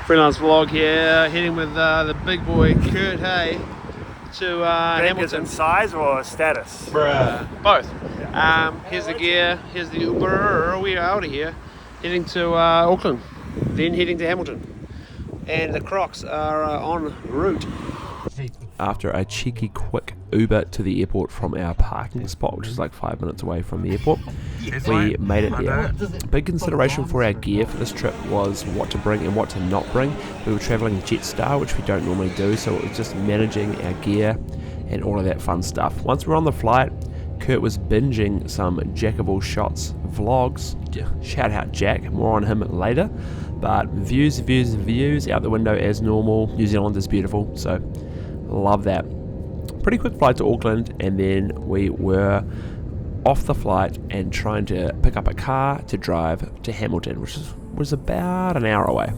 Freelance vlog here, heading with the big boy Kurt Hay to Hamilton. In size or status? Both. Here's the gear, here's the Uber, we are out of here, heading to Auckland, then heading to Hamilton. And the Crocs are en route. After a cheeky quick Uber to the airport from our parking spot, which is like 5 minutes away from the airport, we made it there. Big consideration for our gear for this trip was what to bring and what to not bring. We were travelling Jetstar, which we don't normally do, so it was just managing our gear and all of that fun stuff. Once we were on the flight, Kurt was binging some Jack of all shots vlogs. Shout out Jack, more on him later. But views out the window as normal. New Zealand is beautiful, so love that. Pretty quick flight to Auckland, and then we were off the flight and trying to pick up a car to drive to Hamilton, which was about an hour away.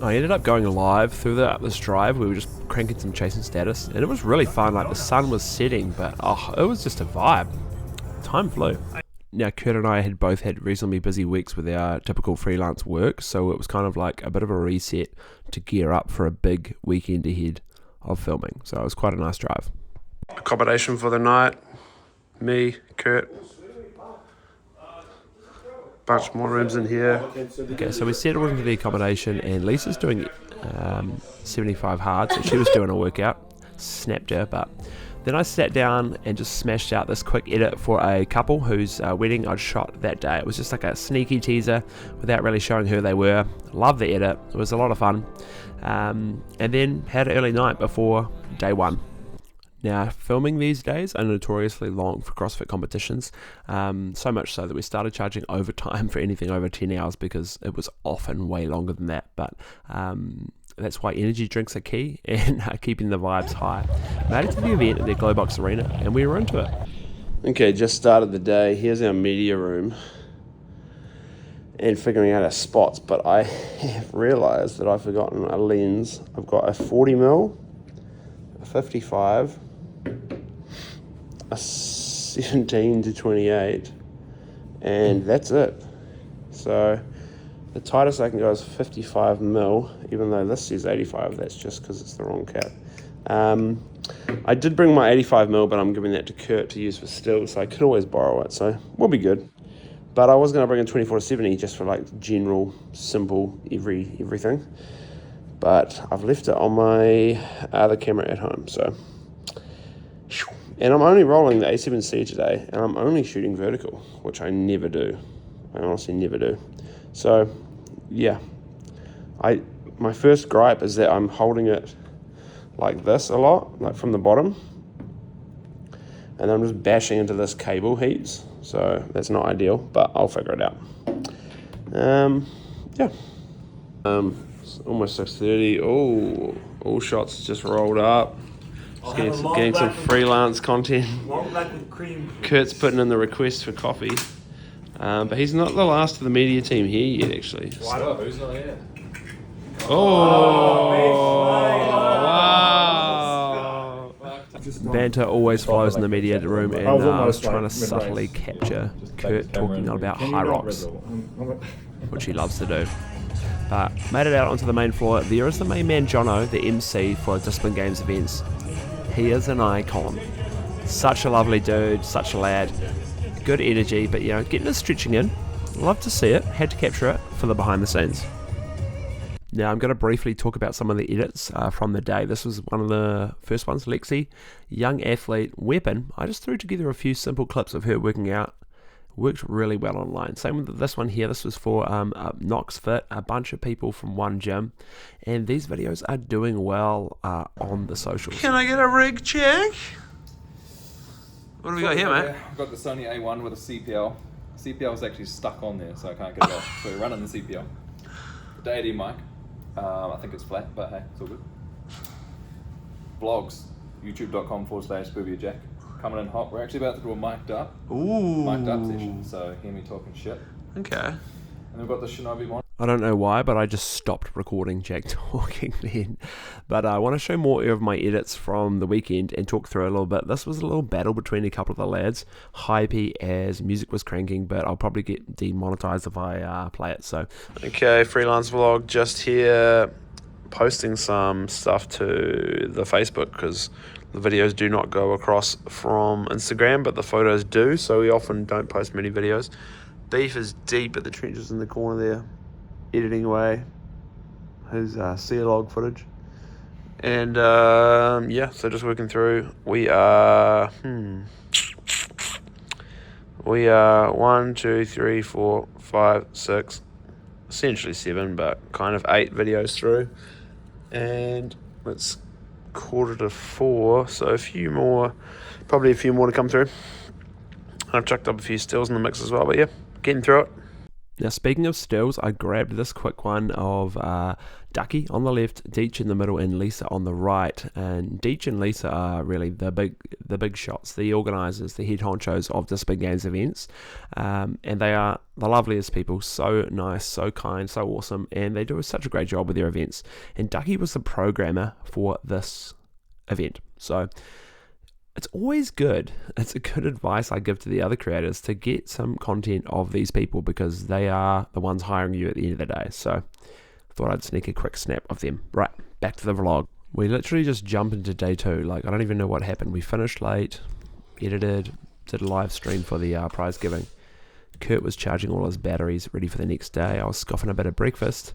I ended up going live through this drive. We were just cranking some chasing status, and it was really fun. Like, the sun was setting, but it was just a vibe. Time flew. Now, Kurt and I had both had reasonably busy weeks with our typical freelance work, so it was kind of like a bit of a reset to gear up for a big weekend ahead of filming. So it was quite a nice drive. Accommodation for the night, me, Kurt. Bunch more rooms in here. Okay, so we settled into the accommodation, and Lisa's doing 75 hard, so she was doing a workout. Snapped her, but then I sat down and just smashed out this quick edit for a couple whose wedding I'd shot that day. It was just like a sneaky teaser without really showing who they were. Love the edit. It was a lot of fun. And then had an early night before day one. Now, filming these days are notoriously long for CrossFit competitions, so much so that we started charging overtime for anything over 10 hours because it was often way longer than that. But that's why energy drinks are key and keeping the vibes high. Made it to the event at the Glowbox Arena, and we were into it. Okay, just started the day. Here's our media room and figuring out our spots, but I have realised that I've forgotten a lens. I've got a 40mm, a 55, a 17 to 28, and that's it. So the tightest I can go is 55mm, even though this says 85. That's just because it's the wrong cap. I did bring my 85mm, but I'm giving that to Kurt to use for stills, so I could always borrow it, so we'll be good. But I was going to bring a 24-70 just for like general, simple, everything. But I've left it on my other camera at home, so. And I'm only rolling the A7cii today, and I'm only shooting vertical, which I never do. I honestly never do. So, yeah. My first gripe is that I'm holding it like this a lot, like from the bottom. And I'm just bashing into this cable heaps. So that's not ideal, but I'll figure it out. Yeah. It's almost 6:30. Oh, all shots just rolled up. Just getting some freelance content. Kurt's putting in the request for coffee. But he's not the last of the media team here yet, actually. So. Who's not here? Oh, wow. Banter always flows in the media room, and I was trying to subtly capture Kurt talking about high rocks, which he loves to do. But made it out onto the main floor. There is the main man, Jono, the MC for Discipline Games events. He is an icon. Such a lovely dude, such a lad. Good energy, but getting his stretching in. Love to see it. Had to capture it for the behind the scenes. Now I'm going to briefly talk about some of the edits from the day. This was one of the first ones. Lexi, young athlete, weapon. I just threw together a few simple clips of her working out. Worked really well online. Same with this one here. This was for Knox Fit, a bunch of people from one gym. And these videos are doing well on the socials. Can I get a rig check? What do we got here, mate? I've got the Sony A1 with a CPL. CPL is actually stuck on there, so I can't get it off. So we're running the CPL. The AD mic. I think it's flat, but hey, it's all good. Vlogs, youtube.com/Boobia Jack. Coming in hot. We're actually about to do a mic'd up session, so hear me talking shit. Okay. And we've got the Shinobi monitor. I don't know why, but I just stopped recording Jack talking then. But I want to show more of my edits from the weekend and talk through a little bit. This was a little battle between a couple of the lads. Hypey as music was cranking, but I'll probably get demonetized if I play it. So, okay, freelance vlog just here, posting some stuff to the Facebook because the videos do not go across from Instagram, but the photos do. So we often don't post many videos. Beef is deep at the trenches in the corner there, editing away his sea log footage. And yeah, so just working through. We are 1, 2, 3, 4, 5, 6, essentially 7, but kind of 8 videos through. And it's 3:45, so probably a few more to come through. I've chucked up a few stills in the mix as well, but yeah, getting through it. Now, speaking of stills, I grabbed this quick one of Ducky on the left, Deech in the middle, and Lisa on the right. And Deech and Lisa are really the big shots, the organisers, the head honchos of this Big Games events. And they are the loveliest people, so nice, so kind, so awesome, and they do such a great job with their events. And Ducky was the programmer for this event. So it's always good. It's a good advice I give to the other creators to get some content of these people because they are the ones hiring you at the end of the day. So I thought I'd sneak a quick snap of them. Right, back to the vlog. We literally just jump into day 2. Like, I don't even know what happened. We finished late, edited, did a live stream for the prize giving. Kurt was charging all his batteries ready for the next day. I was scoffing a bit of breakfast.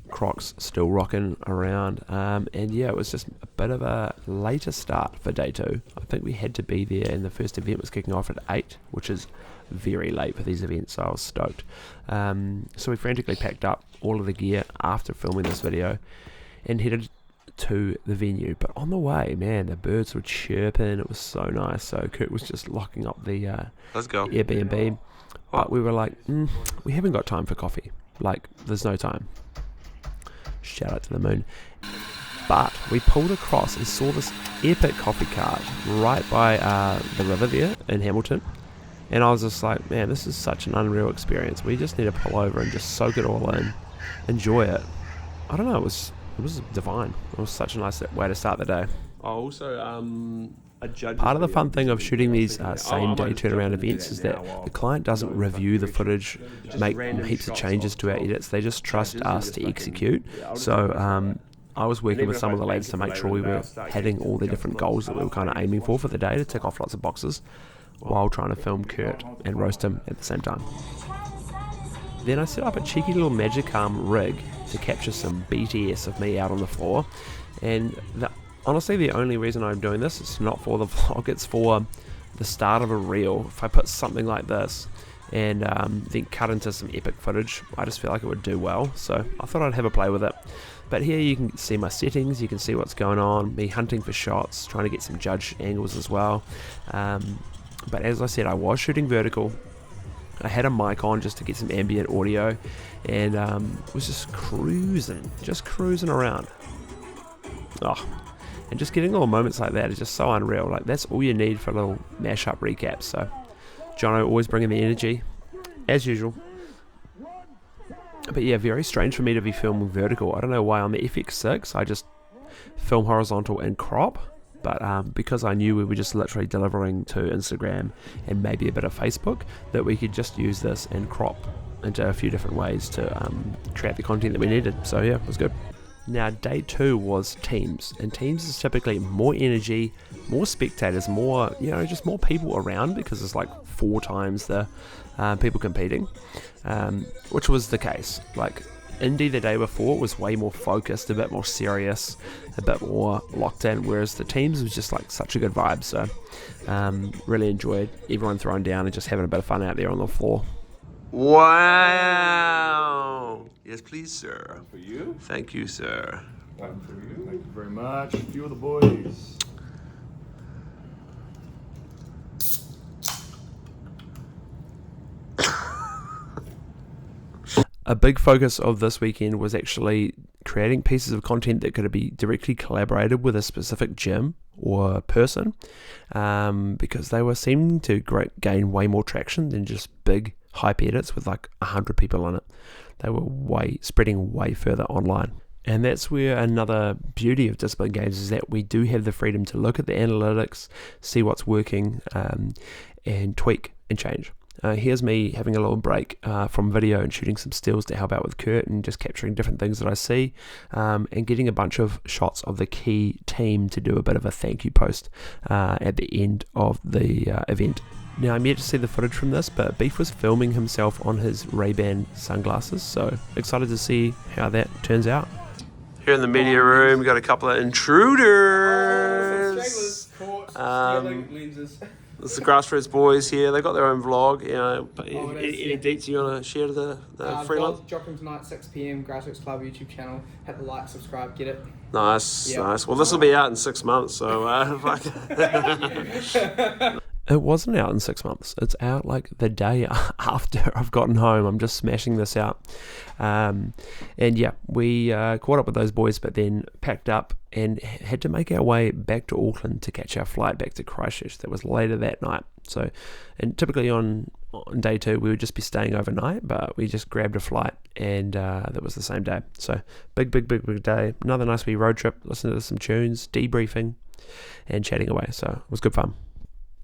Crocs still rocking around, and yeah, it was just a bit of a later start for day 2. I think we had to be there, and the first event was kicking off at 8, which is very late for these events, so I was stoked. So we frantically packed up all of the gear after filming this video and headed to the venue. But on the way, man, the birds were chirping. It was so nice. So Kurt was just locking up the Let's go. Airbnb, but we were like, we haven't got time for coffee. Like, there's no time. Shout out to the moon. But we pulled across and saw this epic coffee cart right by the river there in Hamilton, and I was just like, man, this is such an unreal experience. We just need to pull over and just soak it all in, enjoy it. I don't know, it was divine. It was such a nice way to start the day. Also, part of the fun thing of shooting these same day turnaround events is that the client doesn't review the footage, make heaps of changes to our edits. They just trust us to execute. So I was working with some of the lads to make sure we were hitting all the different goals that we were kind of aiming for the day, to tick off lots of boxes while trying to film Kurt and roast him at the same time. Then I set up a cheeky little Magicam rig to capture some BTS of me out on the floor, and honestly, the only reason I'm doing this is not for the vlog, it's for the start of a reel. If I put something like this and then cut into some epic footage, I just feel like it would do well. So I thought I'd have a play with it. But here you can see my settings, you can see what's going on, me hunting for shots, trying to get some judge angles as well. But as I said, I was shooting vertical. I had a mic on just to get some ambient audio, and was just cruising around. And just getting little moments like that is just so unreal. Like, that's all you need for a little mashup recap. So Jono always bringing the energy, as usual. But yeah, very strange for me to be filming vertical. I don't know why on the FX6 I just film horizontal and crop. But because I knew we were just literally delivering to Instagram and maybe a bit of Facebook, that we could just use this and crop into a few different ways to create the content that we needed. So yeah, it was good. Now, day 2 was teams, and teams is typically more energy, more spectators, more, just more people around, because it's like 4 times the people competing, which was the case. Like, Indie the day before was way more focused, a bit more serious, a bit more locked in, whereas the teams was just like such a good vibe. So really enjoyed everyone throwing down and just having a bit of fun out there on the floor. Wow! Yes, please, sir. One for you. Thank you, sir. One for you. Thank you very much. A few of the boys. A big focus of this weekend was actually creating pieces of content that could be directly collaborated with a specific gym or person, because they were seeming to gain way more traction than just big hype edits with like 100 people in it. They were spreading way further online. And that's where another beauty of discipline games is that we do have the freedom to look at the analytics, see what's working, and tweak and change. Here's me having a little break from video and shooting some stills to help out with Kurt and just capturing different things that I see, and getting a bunch of shots of the key team to do a bit of a thank you post at the end of the event. Now, I'm yet to see the footage from this, but Beef was filming himself on his Ray-Ban sunglasses, so excited to see how that turns out. Here in the media room, we've got a couple of intruders. This is the Grassroots boys here. They got their own vlog. But any deets you want to share to the Freelance? Dropping tonight, 6 p.m. Grassroots Club YouTube channel. Hit the like, subscribe, get it. Nice. Well, this will be out in 6 months, so It wasn't out in 6 months. It's out like the day after I've gotten home. I'm just smashing this out. And yeah, we caught up with those boys, but then packed up and had to make our way back to Auckland to catch our flight back to Christchurch. That was later that night. So, and typically on day 2, we would just be staying overnight, but we just grabbed a flight and that was the same day. So big day. Another nice wee road trip, listening to some tunes, debriefing and chatting away. So it was good fun.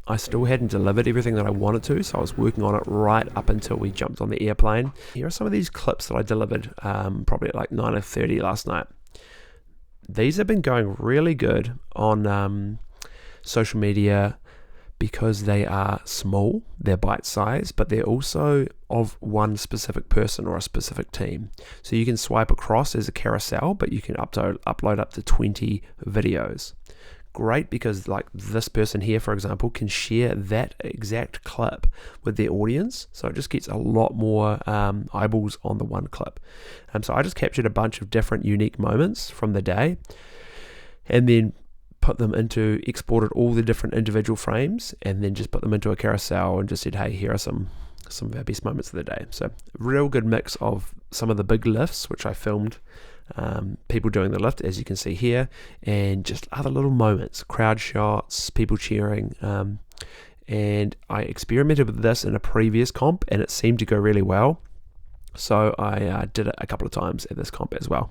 I still hadn't delivered everything that I wanted to, so I was working on it right up until we jumped on the airplane. Here are some of these clips that I delivered probably at like 9:30 last night. These have been going really good on social media because they are small, they're bite-sized, but they're also of one specific person or a specific team. So you can swipe across as a carousel, but you can upload up to 20 videos. Great, because like this person here, for example, can share that exact clip with their audience, so it just gets a lot more eyeballs on the one clip. So I just captured a bunch of different unique moments from the day and then exported all the different individual frames and then just put them into a carousel and just said, hey, here are some of our best moments of the day. So real good mix of some of the big lifts, which I filmed, people doing the lift, as you can see here, and just other little moments, crowd shots, people cheering, and I experimented with this in a previous comp and it seemed to go really well, so I did it a couple of times at this comp as well.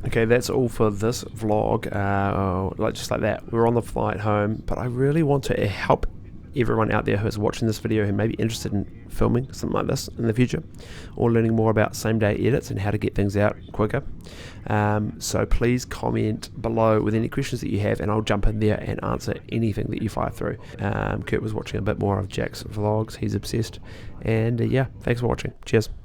Okay, that's all for this vlog, just like that. We're on the flight home, but I really want to help everyone out there who is watching this video who may be interested in filming something like this in the future, or learning more about same-day edits and how to get things out quicker. So please comment below with any questions that you have, and I'll jump in there and answer anything that you fire through. Kurt was watching a bit more of Jack's vlogs. He's obsessed. And yeah, thanks for watching. Cheers.